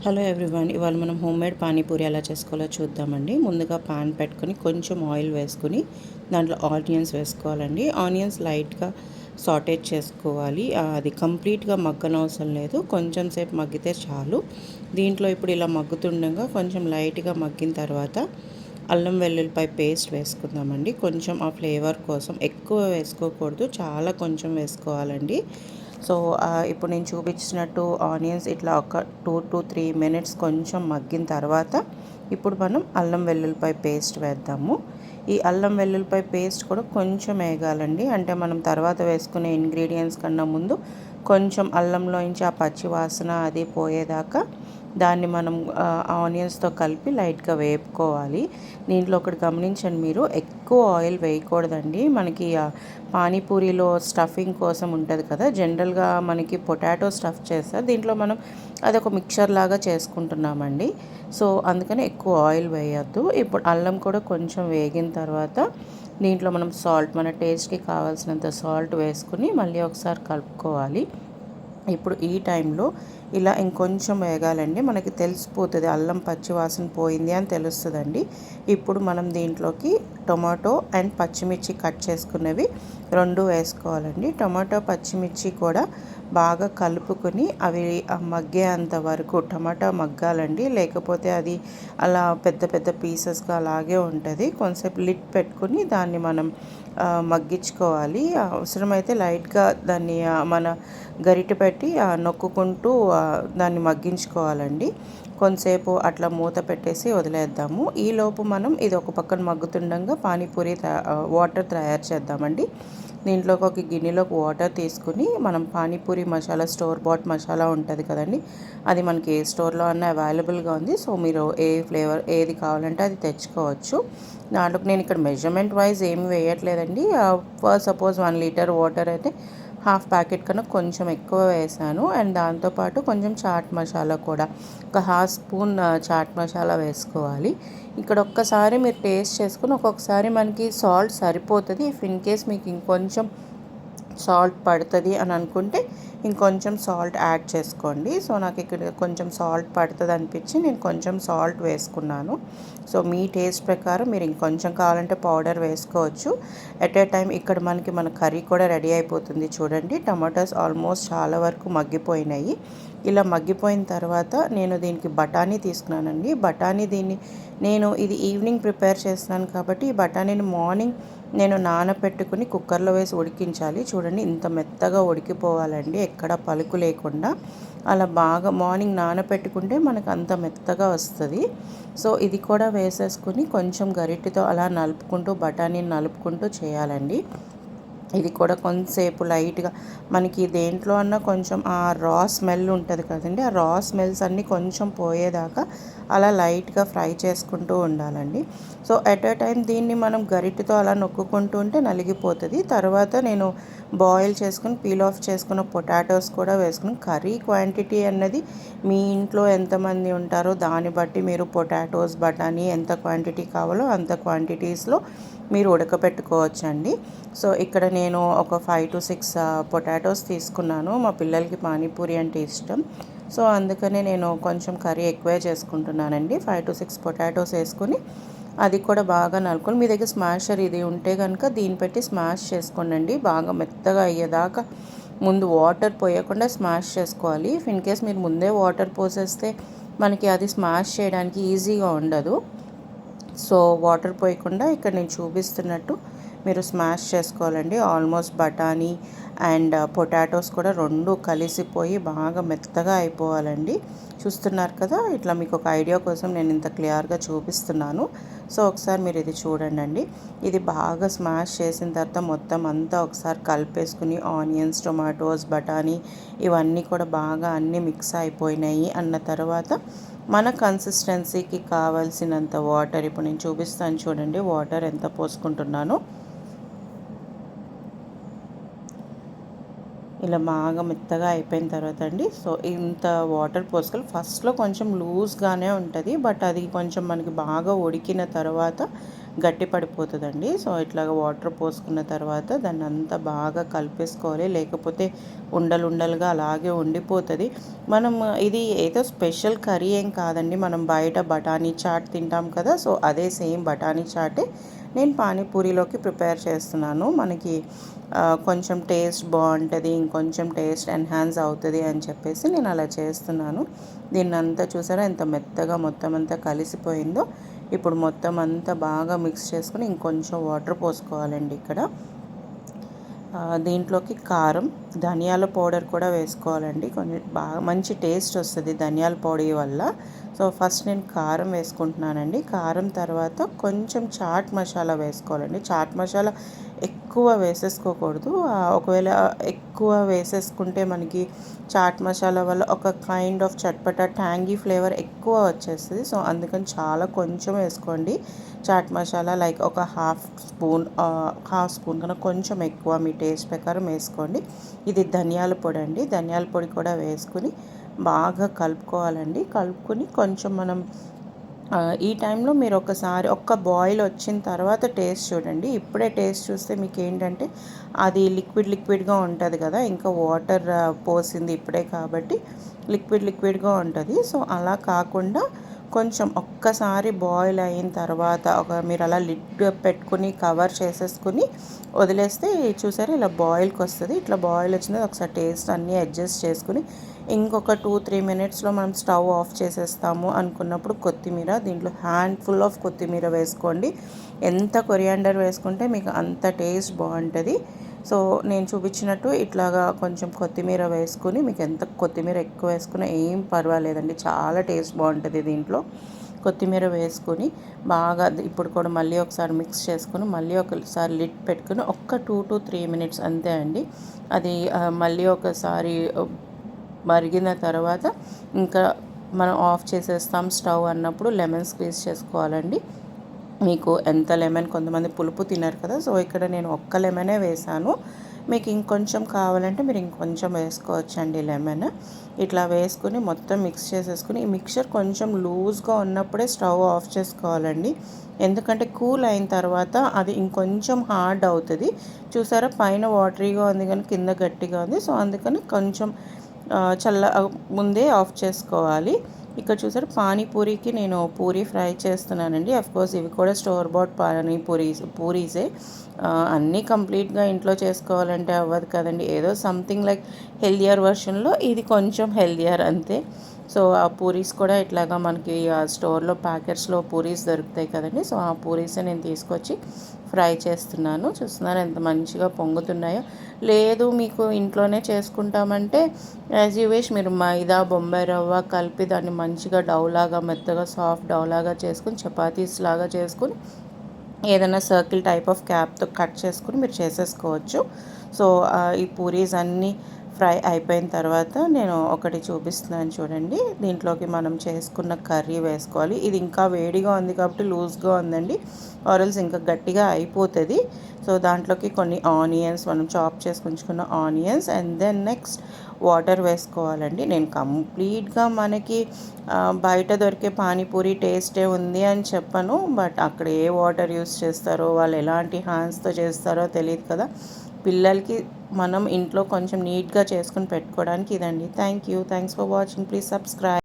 Hello everyone, ఇవాళ మనం homemade panipuri ఎలా చేసుకోవాలో చూద్దామండి. ముందుగా పాన్ పెట్టుకొని కొంచెం ఆయిల్ వేసుకుని దాంట్లో ఆనియన్స్ వేసుకోవాలండి. ఆనియన్స్ లైట్గా సాటేట్ చేసుకోవాలి. అది కంప్లీట్గా మగ్గనవసరం లేదు, కొంచెం సేపు మగ్గితే చాలు. దీంట్లో ఇప్పుడు ఇలా మగ్గుతుండగా కొంచెం లైట్గా మగ్గిన తర్వాత అల్లం వెల్లుల్లిపాయ పేస్ట్ వేసుకుందామండి. కొంచెం ఆ ఫ్లేవర్ కోసం ఎక్కువ వేసుకోకూడదు, చాలా కొంచెం వేసుకోవాలండి. సో ఇప్పుడు నేను చూపించినట్టు ఆనియన్స్ ఇట్లా ఒక 2 to 3 minutes కొంచెం మగ్గిన తర్వాత ఇప్పుడు మనం అల్లం వెల్లుల్లిపాయ పేస్ట్ వేద్దాము. ఈ అల్లం వెల్లుల్లిపాయ పేస్ట్ కూడా కొంచెం వేగాలండి. అంటే మనం తర్వాత వేసుకునే ఇంగ్రీడియంట్స్ కన్నా ముందు కొంచెం అల్లంలో నుంచి ఆ పచ్చి వాసన అది పోయేదాకా దాన్ని మనం ఆనియన్స్తో కలిపి లైట్గా వేపుకోవాలి. దీంట్లో ఒకటి గమనించండి, మీరు ఎక్కువ ఆయిల్ వేయకూడదండి. మనకి పానీపూరిలో స్టఫింగ్ కోసం ఉంటుంది కదా, జనరల్గా మనకి పొటాటో స్టఫ్ చేస్తారు, దీంట్లో మనం అదొక మిక్చర్ లాగా చేసుకుంటున్నామండి. సో అందుకని ఎక్కువ ఆయిల్ వేయద్దు. ఇప్పుడు అల్లం కూడా కొంచెం వేగిన తర్వాత దీంట్లో మనం సాల్ట్, మన టేస్ట్కి కావాల్సినంత సాల్ట్ వేసుకుని మళ్ళీ ఒకసారి కలుపుకోవాలి. ఇప్పుడు ఈ టైంలో ఇలా ఇంకొంచెం వేగాలండి, మనకి తెలిసిపోతుంది అల్లం పచ్చి వాసన పోయింది అని తెలుస్తుందండి. ఇప్పుడు మనం దీంట్లోకి టొమాటో అండ్ పచ్చిమిర్చి కట్ చేసుకున్నవి 2 వేసుకోవాలండి. టొమాటో పచ్చిమిర్చి కూడా బాగా కలుపుకొని అవి మగ్గేంత వరకు టమాటా మగ్గాలండి, లేకపోతే అది అలా పెద్ద పెద్ద పీసెస్గా అలాగే ఉంటుంది. కొంతసేపు లిడ్ పెట్టుకుని దాన్ని మనం మగ్గించుకోవాలి. అవసరమైతే లైట్గా దాన్ని మన గరిటె పెట్టి నొక్కుకుంటూ దాన్ని మగ్గించుకోవాలండి. కొంతసేపు అట్లా మూత పెట్టేసి వదిలేద్దాము. ఈలోపు మనం ఇది ఒక పక్కన మగ్గుతుండగా పానీపూరి వాటర్ తయారు చేద్దామండి. దీంట్లోకి ఒక గిన్నెలోకి వాటర్ తీసుకుని మనం పానీపూరి మసాలా, స్టోర్ బాట్ మసాలా ఉంటుంది కదండి, అది మనకి ఏ స్టోర్లో అన్నా అవైలబుల్గా ఉంది. సో మీరు ఏ ఫ్లేవర్ ఏది కావాలంటే అది తెచ్చుకోవచ్చు. దాంట్లోకి నేను ఇక్కడ మెజర్మెంట్ వైజ్ ఏమి వేయట్లేదండి. సపోజ్ 1 లీటర్ వాటర్ అయితే హాఫ్ ప్యాకెట్ కన్నా కొంచెం ఎక్కువ వేసాను. అండ్ దాంతోపాటు కొంచెం చాట్ మసాలా కూడా ఒక హాఫ్ స్పూన్ చాట్ మసాలా వేసుకోవాలి. ఇక్కడ ఒక్కసారి మీరు టేస్ట్ చేసుకుని ఒక్కొక్కసారి మనకి సాల్ట్ సరిపోతుంది. ఇఫ్ ఇన్ కేస్ మీకు ఇంకొంచెం సాల్ట్ పడుతుంది అని అనుకుంటే ఇంకొంచెం సాల్ట్ యాడ్ చేసుకోండి. సో నాకు ఇక్కడ కొంచెం సాల్ట్ పడుతుంది అనిపించి నేను కొంచెం సాల్ట్ వేసుకున్నాను. సో మీ టేస్ట్ ప్రకారం మీరు ఇంకొంచెం కావాలంటే పౌడర్ వేసుకోవచ్చు. ఎట్ ఏ టైం ఇక్కడ మన కర్రీ కూడా రెడీ అయిపోతుంది. చూడండి, టమాటాస్ ఆల్మోస్ట్ చాలా వరకు మగ్గిపోయినాయి. ఇలా మగ్గిపోయిన తర్వాత నేను దీనికి బఠానీ తీసుకున్నానండి. నేను ఇది ఈవినింగ్ ప్రిపేర్ చేస్తున్నాను కాబట్టి ఈ బఠానీని మార్నింగ్ నేను నానబెట్టుకుని కుక్కర్లో వేసి ఉడికించాలి. చూడండి, ఇంత మెత్తగా ఉడికిపోవాలండి, ఎక్కడ పలుకు లేకుండా. అలా బాగా మార్నింగ్ నానబెట్టుకుంటే మనకు అంత మెత్తగా వస్తుంది. సో ఇది కూడా వేసేసుకుని కొంచెం గరిటెతో అలా నలుపుకుంటూ బఠానీని నలుపుకుంటూ చేయాలండి. ఇది కూడా కొంతసేపు లైట్గా మనకి దేంట్లో అన్నా కొంచెం ఆ రా స్మెల్ ఉంటుంది కదండి, ఆ రా స్మెల్స్ అన్నీ కొంచెం పోయేదాకా అలా లైట్గా ఫ్రై చేసుకుంటూ ఉండాలండి. సో ఎట్ ఏ టైం దీన్ని మనం గరిటెతో అలా నొక్కుకుంటూ ఉంటే నలిగిపోతుంది. తర్వాత నేను బాయిల్ చేసుకుని పీల్ ఆఫ్ చేసుకున్న పొటాటోస్ కూడా వేసుకుని, కర్రీ క్వాంటిటీ అన్నది మీ ఇంట్లో ఎంతమంది ఉంటారో దాన్ని బట్టి మీరు పొటాటోస్, బఠానీ ఎంత క్వాంటిటీ కావాలో అంత క్వాంటిటీస్లో మీరు ఉడకపెట్టుకోవచ్చండి. సో ఇక్కడ నేను ఒక 5 to 6 పొటాటోస్ తీసుకున్నాను. మా పిల్లలకి పానీపూరి అంటే ఇష్టం. సో అందుకనే నేను కొంచెం కర్రీ ఎక్కువే చేసుకుంటున్నానండి. 5 to 6 పొటాటోస్ వేసుకుని అది కూడా బాగా నలుపుకొని, మీ దగ్గర స్మాషర్ ఇది ఉంటే కనుక దీన్ని పెట్టి స్మాష్ చేసుకోండి. బాగా మెత్తగా అయ్యేదాకా ముందు వాటర్ పోయకుండా స్మాష్ చేసుకోవాలి. ఇఫ్ ఇన్ కేస్ మీరు ముందే వాటర్ పోసేస్తే మనకి అది స్మాష్ చేయడానికి ఈజీగా ఉండదు. సో వాటర్ పోయకుండా ఇక్కడ నేను చూపిస్తున్నట్టు మీరు స్మాష్ చేసుకోవాలండి. ఆల్మోస్ట్ బఠానీ అండ్ పొటాటోస్ కూడా 2 కలిసిపోయి బాగా మెత్తగా అయిపోవాలండి. చూస్తున్నారు కదా, ఇట్లా మీకు ఒక ఐడియా కోసం నేను ఇంత క్లియర్గా చూపిస్తున్నాను. సో ఒకసారి మీరు ఇది చూడండి. ఇది బాగా స్మాష్ చేసిన తర్వాత మొత్తం అంతా ఒకసారి కలిపేసుకుని ఆనియన్స్, టొమాటోస్, బఠానీ ఇవన్నీ కూడా బాగా అన్నీ మిక్స్ అయిపోయినాయి అన్న తర్వాత మన కన్సిస్టెన్సీకి కావాల్సినంత వాటర్ ఇప్పుడు నేను చూపిస్తాను. చూడండి వాటర్ ఎంత పోసుకుంటున్నానో. ఇలా బాగా మెత్తగా అయిపోయిన తర్వాత అండి, సో ఇంత వాటర్ పోసుకోవాలి. ఫస్ట్లో కొంచెం లూజ్గానే ఉంటుంది, బట్ అది కొంచెం మనకి బాగా ఉడికిన తర్వాత గట్టి పడిపోతుందండి. సో ఇట్లాగ వాటర్ పోసుకున్న తర్వాత దాన్ని అంతా బాగా కలిపేసుకోవాలి, లేకపోతే ఉండలు ఉండలుగా అలాగే ఉండిపోతుంది. మనం ఇది ఏదో స్పెషల్ కర్రీ ఏం కాదండి, మనం బయట బఠానీ చాట్ తింటాం కదా, సో అదే సేమ్ బఠానీ చాటే నేను పానీపూరిలోకి ప్రిపేర్ చేస్తున్నాను. మనకి కొంచెం టేస్ట్ బాగుంటుంది, ఇంకొంచెం టేస్ట్ ఎన్హాన్స్ అవుతుంది అని చెప్పేసి నేను అలా చేస్తున్నాను. దీన్ని అంతా చూసారా ఎంత మెత్తగా మొత్తం అంతా కలిసిపోయిందో. ఇప్పుడు మొత్తం అంతా బాగా మిక్స్ చేసుకుని ఇంకొంచెం వాటర్ పోసుకోవాలండి ఇక్కడ. దీంట్లోకి కారం, ధనియాల పౌడర్ కూడా వేసుకోవాలండి, కొంచెం బాగా మంచి టేస్ట్ వస్తుంది ధనియాల పొడి వల్ల. సో ఫస్ట్ నేను కారం వేసుకుంటున్నానండి. కారం తర్వాత కొంచెం చాట్ మసాలా వేసుకోవాలండి. చాట్ మసాలా ఎక్కువ వేసేసుకోకూడదు. ఒకవేళ ఎక్కువ వేసేసుకుంటే మనకి చాట్ మసాలా వల్ల ఒక kind of chatpata tangy flavour ఎక్కువ వచ్చేస్తుంది. సో అందుకని చాలా కొంచెం వేసుకోండి చాట్ మసాలా, లైక్ ఒక హాఫ్ స్పూన్ కన్నా కొంచెం ఎక్కువ మీ టేస్ట్ ప్రకారం వేసుకోండి. ఇది ధనియాల పొడి అండి, ధనియాల పొడి కూడా వేసుకుని బాగా కలుపుకోవాలండి. కలుపుకొని కొంచెం మనం ఈ టైంలో మీరు ఒకసారి ఒక్క బాయిల్ వచ్చిన తర్వాత టేస్ట్ చూడండి. ఇప్పుడే టేస్ట్ చూస్తే మీకు ఏంటంటే అది లిక్విడ్గా ఉంటుంది కదా, ఇంకా వాటర్ పోసింది ఇప్పుడే కాబట్టి లిక్విడ్గా ఉంటుంది. సో అలా కాకుండా కొంచెం ఒక్కసారి బాయిల్ అయిన తర్వాత మీరు అలా లిడ్ పెట్టుకుని కవర్ చేసేసుకుని వదిలేస్తే చూసారా ఇలా బాయిల్కి వస్తుంది. ఇట్లా బాయిల్ వచ్చినది ఒకసారి టేస్ట్ అన్నీ అడ్జస్ట్ చేసుకుని ఇంకొక 2-3 మినిట్స్లో మనం స్టవ్ ఆఫ్ చేసేస్తాము అనుకున్నప్పుడు కొత్తిమీర, దీంట్లో హ్యాండ్ఫుల్ ఆఫ్ కొత్తిమీర వేసుకోండి. ఎంత కొరియాండర్ వేసుకుంటే మీకు అంత టేస్ట్ బాగుంటుంది. సో నేను చూపించినట్టు ఇట్లాగా కొంచెం కొత్తిమీర వేసుకుని, మీకు ఎంత కొత్తిమీర ఎక్కువ వేసుకున్నా ఏం పర్వాలేదండి, చాలా టేస్ట్ బాగుంటుంది దీంట్లో. కొత్తిమీర వేసుకొని బాగా ఇప్పుడు కూడా మళ్ళీ ఒకసారి మిక్స్ చేసుకొని మళ్ళీ ఒకసారి లిడ్ పెట్టుకుని ఒక్క 2-3 మినిట్స్ అంతే అండి. అది మళ్ళీ ఒకసారి మరిగిన తర్వాత ఇంకా మనం ఆఫ్ చేసేస్తాం స్టవ్ అన్నప్పుడు లెమన్ స్క్వీజ్ చేసుకోవాలండి. మీకు ఎంత లెమన్, కొంతమంది పులుపు తినరు కదా, సో ఇక్కడ నేను ఒక్క లెమనే వేసాను. మీకు ఇంకొంచెం కావాలంటే మీరు ఇంకొంచెం వేసుకోవచ్చండి లెమన్. ఇట్లా వేసుకుని మొత్తం మిక్స్ చేసేసుకుని, ఈ మిక్చర్ కొంచెం లూజ్గా ఉన్నప్పుడే స్టవ్ ఆఫ్ చేసుకోవాలండి. ఎందుకంటే కూల్ అయిన తర్వాత అది ఇంకొంచెం హార్డ్ అవుతుంది. చూసారా పైన వాటరీగా ఉంది కానీ కింద గట్టిగా ఉంది. సో అందుకని కొంచెం ముందే ఆఫ్ చేసుకోవాలి. ఇక్కడ చూసారు పానీపూరికి నేను పూరి ఫ్రై చేస్తున్నానండి. అఫ్కోర్స్ ఇవి కూడా స్టోర్ బాట్ పూరీసే. అన్నీ కంప్లీట్గా ఇంట్లో చేసుకోవాలంటే అవ్వదు కదండి, ఏదో సంథింగ్ లైక్ హెల్దియర్ వర్షన్లో ఇది కొంచెం హెల్దియర్ అంతే. సో ఆ పూరీస్ కూడా ఇట్లాగా మనకి స్టోర్లో ప్యాకెట్స్లో పూరీస్ దొరుకుతాయి కదండి, సో ఆ పూరీసే నేను తీసుకొచ్చి ఫ్రై చేస్తున్నాను. చూస్తున్నారు ఎంత మంచిగా పొంగుతున్నాయో. లేదు మీకు ఇంట్లోనే చేసుకుంటామంటే యాజ్ యూ విష్, మీరు మైదా బొంబాయి రవ్వ కలిపి దాన్ని మంచిగా డౌలాగా మెత్తగా సాఫ్ట్ డౌలాగా చేసుకుని చపాతీస్ లాగా చేసుకుని ఏదైనా సర్కిల్ టైప్ ఆఫ్ క్యాప్తో కట్ చేసుకుని మీరు చేసేసుకోవచ్చు. సో ఈ పూరీస్ అన్నీ ఫ్రై అయిపోయిన తర్వాత నేను ఒకటి చూపిస్తున్నాను చూడండి. దీంట్లోకి మనం చేసుకున్న కర్రీ వేసుకోవాలి. ఇది ఇంకా వేడిగా ఉంది కాబట్టి లూజ్గా ఉందండి, ఆరల్స్ ఇంకా గట్టిగా అయిపోతుంది. సో దాంట్లోకి కొన్ని ఆనియన్స్, మనం చాప్ చేసుకుంటున్న onions and then next water వేసుకోవాలండి. నేను కంప్లీట్గా మనకి బయట దొరికే పానీపూరి టేస్టే ఉంది అని చెప్పను, బట్ అక్కడ ఏ వాటర్ యూస్ చేస్తారో, వాళ్ళు ఎలాంటి హ్యాండ్స్తో చేస్తారో తెలియదు కదా. పిల్లలకి మనం ఇంట్లో కొంచెం నీట్గా చేసుకుని పెట్టుకోవడానికి ఇదండి. Thanks for watching. Please subscribe.